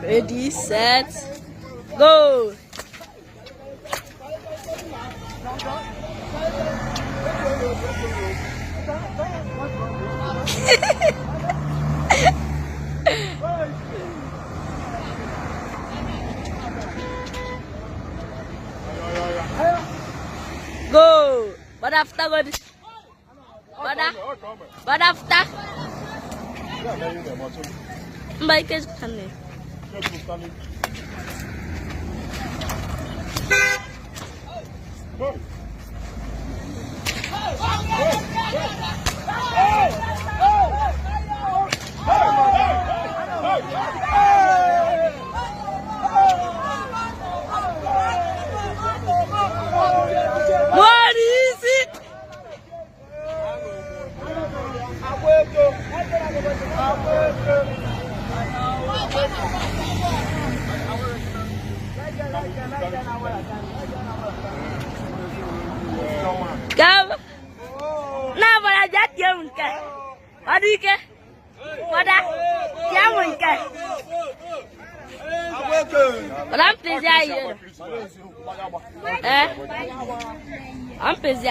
Ready, set, go. Go. What after go? What after? Bike is coming. What is it? Come. Now, but I just young. What do you get? What that? Young. But I'm busy here. I'm busy.